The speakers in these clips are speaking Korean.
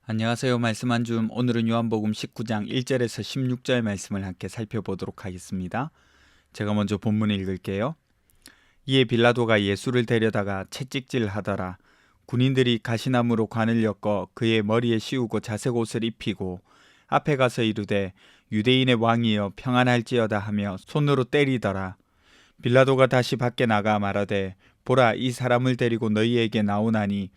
안녕하세요. 말씀 한 줌. 오늘은 요한복음 19장 1절에서 16절 말씀을 함께 살펴보도록 하겠습니다. 제가 먼저 본문을 읽을게요. 이에 빌라도가 예수를 데려다가 채찍질하더라. 군인들이 가시나무로 관을 엮어 그의 머리에 씌우고 자색 옷을 입히고 앞에 가서 이르되 유대인의 왕이여 평안할지어다 하며 손으로 때리더라. 빌라도가 다시 밖에 나가 말하되 보라, 이 사람을 데리고 너희에게 나오나니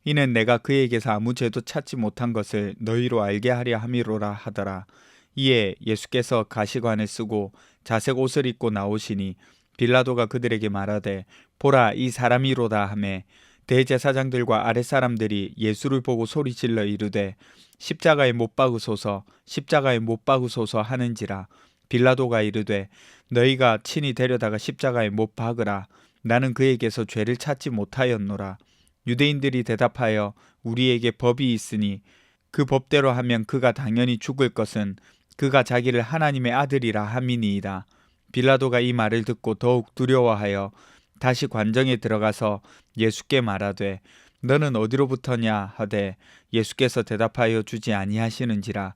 이는 내가 그에게서 아무 죄도 찾지 못한 것을 너희로 알게 하려 함이로라 하더라. 이에 예수께서 가시관을 쓰고 자색 옷을 입고 나오시니 빌라도가 그들에게 말하되 보라, 이 사람이로다 하매 대제사장들과 아랫사람들이 예수를 보고 소리질러 이르되 십자가에 못 박으소서, 십자가에 못 박으소서 하는지라. 빌라도가 이르되 너희가 친히 데려다가 십자가에 못 박으라. 나는 그에게서 죄를 찾지 못하였노라. 유대인들이 대답하여 우리에게 법이 있으니 그 법대로 하면 그가 당연히 죽을 것은 그가 자기를 하나님의 아들이라 함이니이다. 빌라도가 이 말을 듣고 더욱 두려워하여 다시 관정에 들어가서 예수께 말하되 너는 어디로부터냐 하되 예수께서 대답하여 주지 아니하시는지라.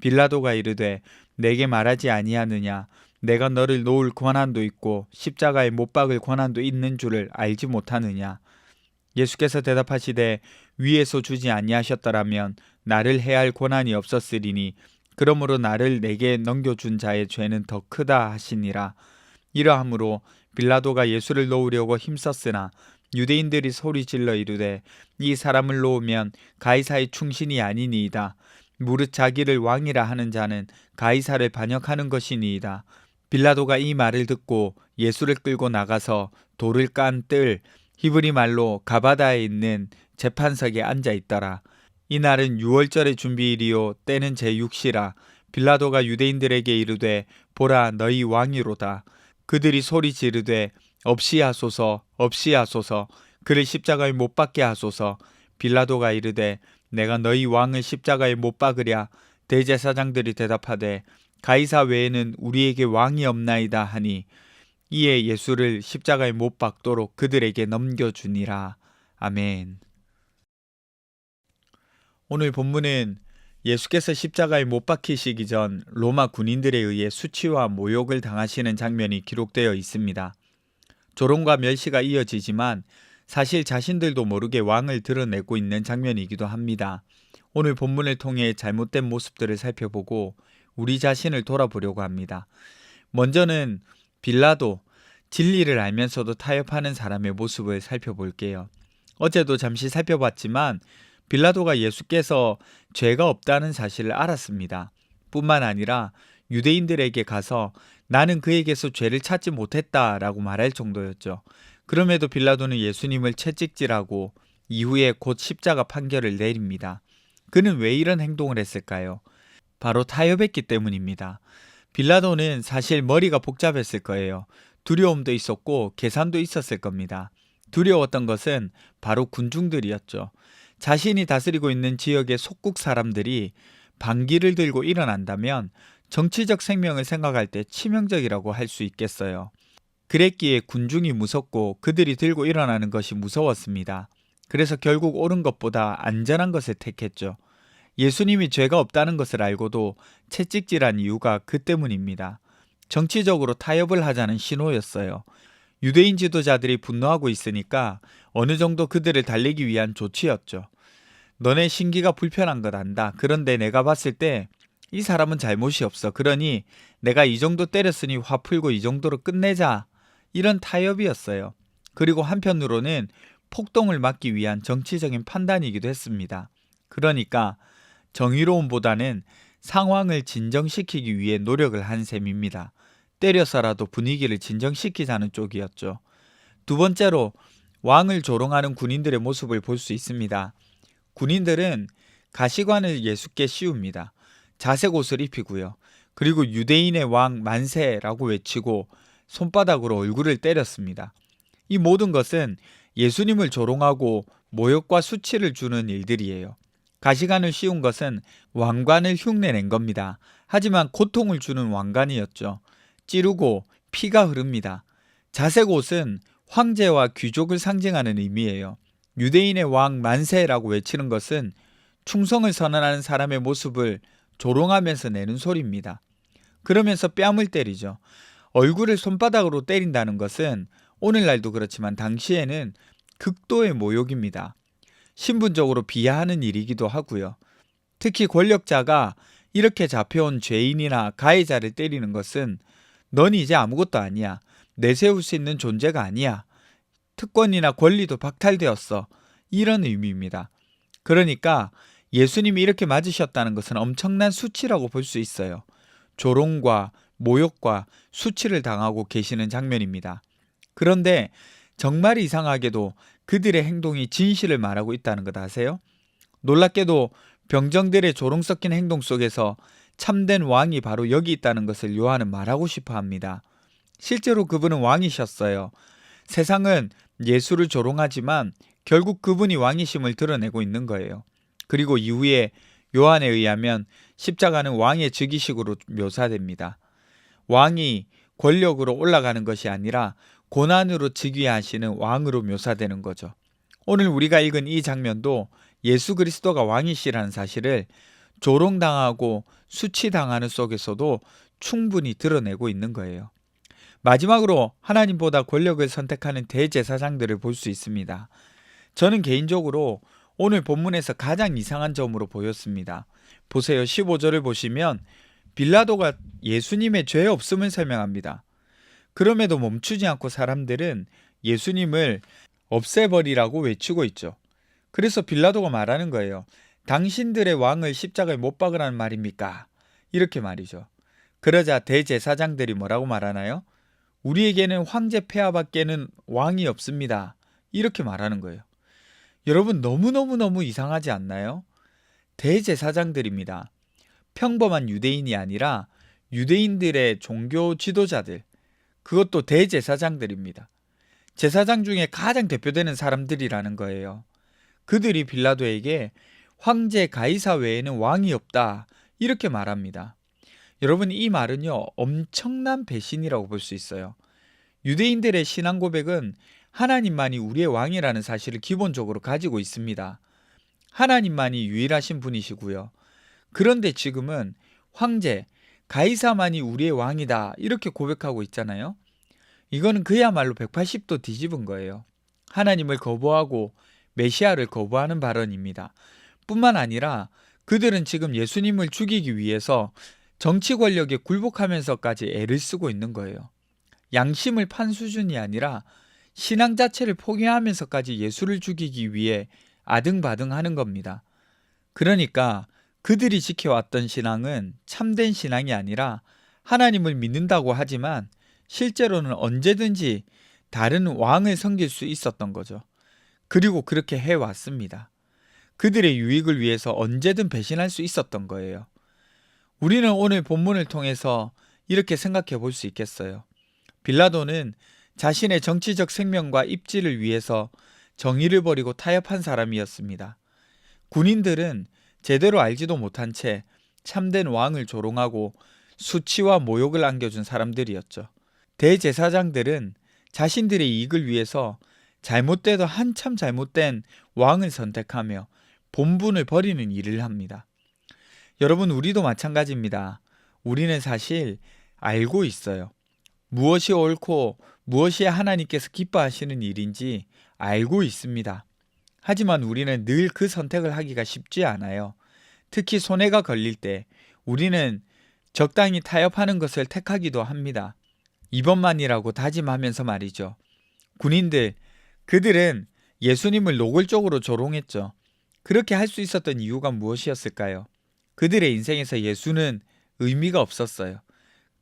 빌라도가 이르되 내게 말하지 아니하느냐. 내가 너를 놓을 권한도 있고 십자가에 못 박을 권한도 있는 줄을 알지 못하느냐. 예수께서 대답하시되 위에서 주지 아니하셨더라면 나를 해할 권한이 없었으리니 그러므로 나를 내게 넘겨준 자의 죄는 더 크다 하시니라. 이러함으로 빌라도가 예수를 놓으려고 힘썼으나 유대인들이 소리질러 이르되 이 사람을 놓으면 가이사의 충신이 아니니이다. 무릇 자기를 왕이라 하는 자는 가이사를 반역하는 것이니이다. 빌라도가 이 말을 듣고 예수를 끌고 나가서 돌을 깐 뜰 히브리 말로 가바다에 있는 재판석에 앉아 있더라. 이날은 유월절의 준비일이요 때는 제6시라. 빌라도가 유대인들에게 이르되 보라, 너희 왕이로다. 그들이 소리 지르되 없이 하소서, 없이 하소서, 그를 십자가에 못 박게 하소서. 빌라도가 이르되 내가 너희 왕을 십자가에 못 박으랴. 대제사장들이 대답하되 가이사 외에는 우리에게 왕이 없나이다 하니 이에 예수를 십자가에 못 박도록 그들에게 넘겨주니라. 아멘. 오늘 본문은 예수께서 십자가에 못 박히시기 전 로마 군인들에 의해 수치와 모욕을 당하시는 장면이 기록되어 있습니다. 조롱과 멸시가 이어지지만 사실 자신들도 모르게 왕을 드러내고 있는 장면이기도 합니다. 오늘 본문을 통해 잘못된 모습들을 살펴보고 우리 자신을 돌아보려고 합니다. 먼저는 빌라도, 진리를 알면서도 타협하는 사람의 모습을 살펴볼게요. 어제도 잠시 살펴봤지만 빌라도가 예수께서 죄가 없다는 사실을 알았습니다. 뿐만 아니라 유대인들에게 가서 나는 그에게서 죄를 찾지 못했다라고 말할 정도였죠. 그럼에도 빌라도는 예수님을 채찍질하고 이후에 곧 십자가 판결을 내립니다. 그는 왜 이런 행동을 했을까요? 바로 타협했기 때문입니다. 빌라도는 사실 머리가 복잡했을 거예요. 두려움도 있었고 계산도 있었을 겁니다. 두려웠던 것은 바로 군중들이었죠. 자신이 다스리고 있는 지역의 속국 사람들이 반기를 들고 일어난다면 정치적 생명을 생각할 때 치명적이라고 할 수 있겠어요. 그랬기에 군중이 무섭고 그들이 들고 일어나는 것이 무서웠습니다. 그래서 결국 옳은 것보다 안전한 것을 택했죠. 예수님이 죄가 없다는 것을 알고도 채찍질한 이유가 그 때문입니다. 정치적으로 타협을 하자는 신호였어요. 유대인 지도자들이 분노하고 있으니까 어느 정도 그들을 달래기 위한 조치였죠. 너네 신기가 불편한 것 안다. 그런데 내가 봤을 때 이 사람은 잘못이 없어. 그러니 내가 이 정도 때렸으니 화 풀고 이 정도로 끝내자. 이런 타협이었어요. 그리고 한편으로는 폭동을 막기 위한 정치적인 판단이기도 했습니다. 그러니까 정의로움보다는 상황을 진정시키기 위해 노력을 한 셈입니다. 때려서라도 분위기를 진정시키자는 쪽이었죠. 두 번째로 왕을 조롱하는 군인들의 모습을 볼 수 있습니다. 군인들은 가시관을 예수께 씌웁니다. 자색 옷을 입히고요. 그리고 유대인의 왕 만세라고 외치고 손바닥으로 얼굴을 때렸습니다. 이 모든 것은 예수님을 조롱하고 모욕과 수치를 주는 일들이에요. 가시관을 씌운 것은 왕관을 흉내낸 겁니다. 하지만 고통을 주는 왕관이었죠. 찌르고 피가 흐릅니다. 자색 옷은 황제와 귀족을 상징하는 의미예요. 유대인의 왕 만세라고 외치는 것은 충성을 선언하는 사람의 모습을 조롱하면서 내는 소리입니다. 그러면서 뺨을 때리죠. 얼굴을 손바닥으로 때린다는 것은 오늘날도 그렇지만 당시에는 극도의 모욕입니다. 신분적으로 비하하는 일이기도 하고요. 특히 권력자가 이렇게 잡혀온 죄인이나 가해자를 때리는 것은 넌 이제 아무것도 아니야. 내세울 수 있는 존재가 아니야. 특권이나 권리도 박탈되었어. 이런 의미입니다. 그러니까 예수님이 이렇게 맞으셨다는 것은 엄청난 수치라고 볼 수 있어요. 조롱과 모욕과 수치를 당하고 계시는 장면입니다. 그런데 정말 이상하게도 그들의 행동이 진실을 말하고 있다는 것 아세요? 놀랍게도 병정들의 조롱 섞인 행동 속에서 참된 왕이 바로 여기 있다는 것을 요한은 말하고 싶어 합니다. 실제로 그분은 왕이셨어요. 세상은 예수를 조롱하지만 결국 그분이 왕이심을 드러내고 있는 거예요. 그리고 이후에 요한에 의하면 십자가는 왕의 즉위식으로 묘사됩니다. 왕이 권력으로 올라가는 것이 아니라 고난으로 즉위하시는 왕으로 묘사되는 거죠. 오늘 우리가 읽은 이 장면도 예수 그리스도가 왕이시라는 사실을 조롱당하고 수치당하는 속에서도 충분히 드러내고 있는 거예요. 마지막으로 하나님보다 권력을 선택하는 대제사장들을 볼 수 있습니다. 저는 개인적으로 오늘 본문에서 가장 이상한 점으로 보였습니다. 보세요. 15절을 보시면 빌라도가 예수님의 죄 없음을 설명합니다. 그럼에도 멈추지 않고 사람들은 예수님을 없애버리라고 외치고 있죠. 그래서 빌라도가 말하는 거예요. 당신들의 왕을 십자가에 못 박으라는 말입니까? 이렇게 말이죠. 그러자 대제사장들이 뭐라고 말하나요? 우리에게는 황제 폐하밖에는 왕이 없습니다. 이렇게 말하는 거예요. 여러분 너무너무 이상하지 않나요? 대제사장들입니다. 평범한 유대인이 아니라 유대인들의 종교 지도자들, 그것도 대제사장들입니다. 제사장 중에 가장 대표되는 사람들이라는 거예요. 그들이 빌라도에게 황제 가이사 외에는 왕이 없다 이렇게 말합니다. 여러분 이 말은요 엄청난 배신이라고 볼 수 있어요. 유대인들의 신앙 고백은 하나님만이 우리의 왕이라는 사실을 기본적으로 가지고 있습니다. 하나님만이 유일하신 분이시고요. 그런데 지금은 황제, 가이사만이 우리의 왕이다 이렇게 고백하고 있잖아요. 이거는 그야말로 180도 뒤집은 거예요. 하나님을 거부하고 메시아를 거부하는 발언입니다. 뿐만 아니라 그들은 지금 예수님을 죽이기 위해서 정치 권력에 굴복하면서까지 애를 쓰고 있는 거예요. 양심을 판 수준이 아니라 신앙 자체를 포기하면서까지 예수를 죽이기 위해 아등바등하는 겁니다. 그러니까 그들이 지켜왔던 신앙은 참된 신앙이 아니라 하나님을 믿는다고 하지만 실제로는 언제든지 다른 왕을 섬길 수 있었던 거죠. 그리고 그렇게 해왔습니다. 그들의 유익을 위해서 언제든 배신할 수 있었던 거예요. 우리는 오늘 본문을 통해서 이렇게 생각해 볼 수 있겠어요. 빌라도는 자신의 정치적 생명과 입지를 위해서 정의를 버리고 타협한 사람이었습니다. 군인들은 제대로 알지도 못한 채 참된 왕을 조롱하고 수치와 모욕을 안겨준 사람들이었죠. 대제사장들은 자신들의 이익을 위해서 잘못돼도 한참 잘못된 왕을 선택하며 본분을 버리는 일을 합니다. 여러분 우리도 마찬가지입니다. 우리는 사실 알고 있어요. 무엇이 옳고 무엇이 하나님께서 기뻐하시는 일인지 알고 있습니다. 하지만 우리는 늘 그 선택을 하기가 쉽지 않아요. 특히 손해가 걸릴 때 우리는 적당히 타협하는 것을 택하기도 합니다. 이번만이라고 다짐하면서 말이죠. 군인들, 그들은 예수님을 노골적으로 조롱했죠. 그렇게 할 수 있었던 이유가 무엇이었을까요? 그들의 인생에서 예수는 의미가 없었어요.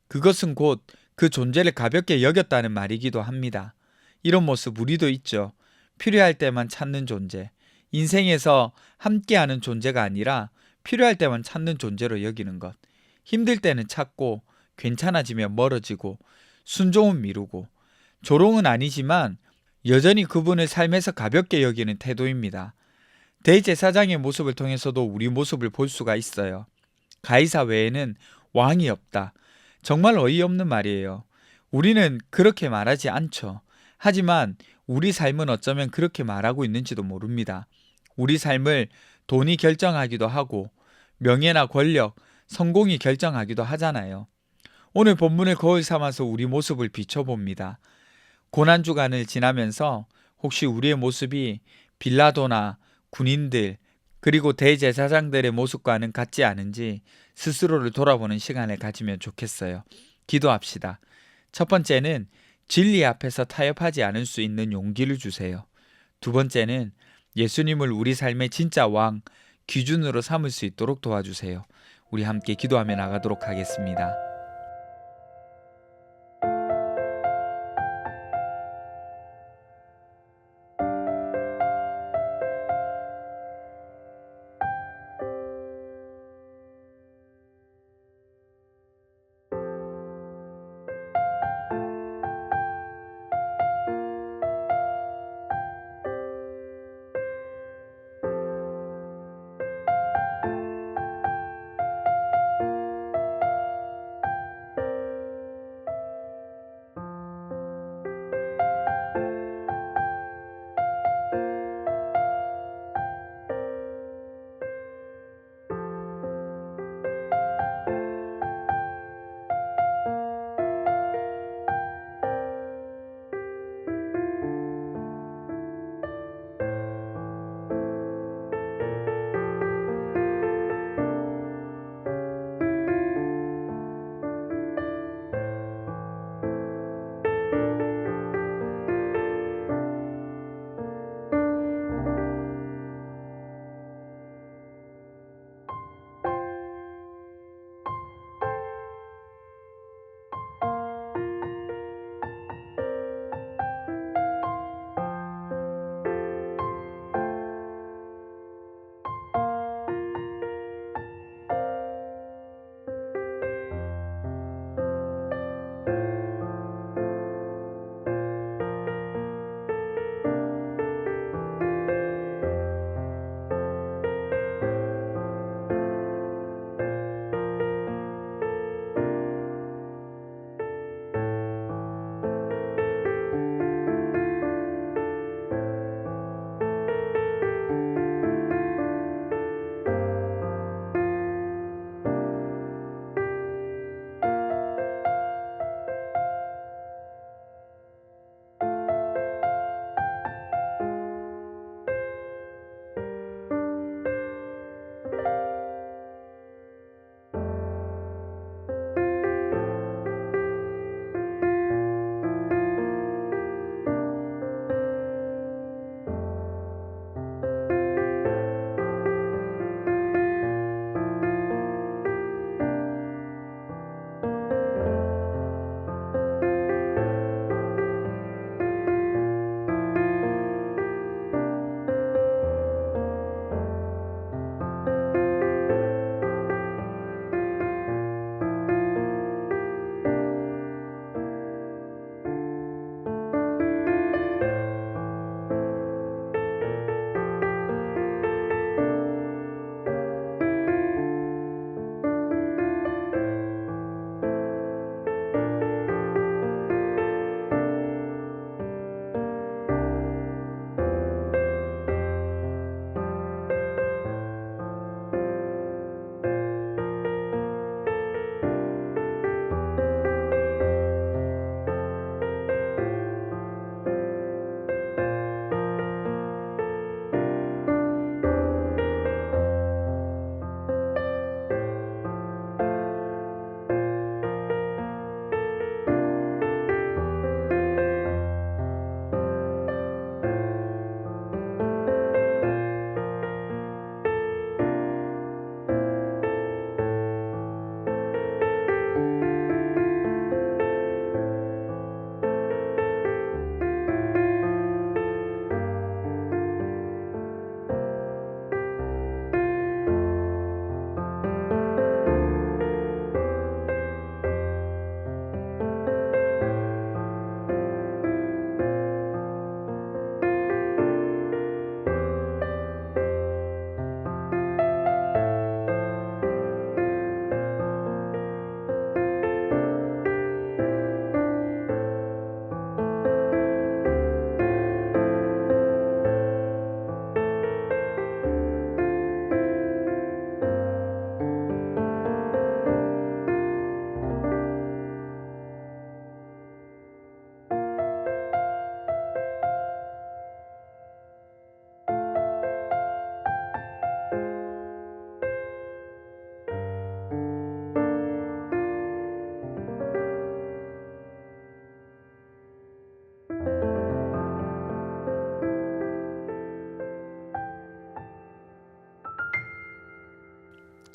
그것은 곧 그 존재를 가볍게 여겼다는 말이기도 합니다. 이런 모습 우리도 있죠. 필요할 때만 찾는 존재. 인생에서 함께하는 존재가 아니라 필요할 때만 찾는 존재로 여기는 것. 힘들 때는 찾고 괜찮아지면 멀어지고 순종은 미루고 조롱은 아니지만 여전히 그분을 삶에서 가볍게 여기는 태도입니다. 대제사장의 모습을 통해서도 우리 모습을 볼 수가 있어요. 가이사 외에는 왕이 없다. 정말 어이없는 말이에요. 우리는 그렇게 말하지 않죠. 하지만 우리 삶은 어쩌면 그렇게 말하고 있는지도 모릅니다. 우리 삶을 돈이 결정하기도 하고 명예나 권력, 성공이 결정하기도 하잖아요. 오늘 본문을 거울 삼아서 우리 모습을 비춰봅니다. 고난주간을 지나면서 혹시 우리의 모습이 빌라도나 군인들 그리고 대제사장들의 모습과는 같지 않은지 스스로를 돌아보는 시간을 가지면 좋겠어요. 기도합시다. 첫 번째는 진리 앞에서 타협하지 않을 수 있는 용기를 주세요. 두 번째는 예수님을 우리 삶의 진짜 왕, 기준으로 삼을 수 있도록 도와주세요. 우리 함께 기도하며 나가도록 하겠습니다.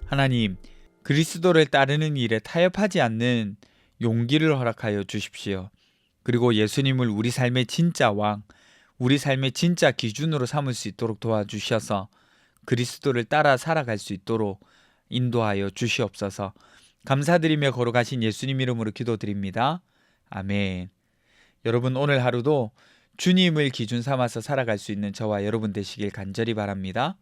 하나님, 그리스도를 따르는 일에 타협하지 않는 용기를 허락하여 주십시오. 그리고 예수님을 우리 삶의 진짜 왕, 우리 삶의 진짜 기준으로 삼을 수 있도록 도와주셔서 그리스도를 따라 살아갈 수 있도록 인도하여 주시옵소서. 감사드리며 걸어가신 예수님 이름으로 기도드립니다. 아멘. 여러분, 오늘 하루도 주님을 기준 삼아서 살아갈 수 있는 저와 여러분 되시길 간절히 바랍니다.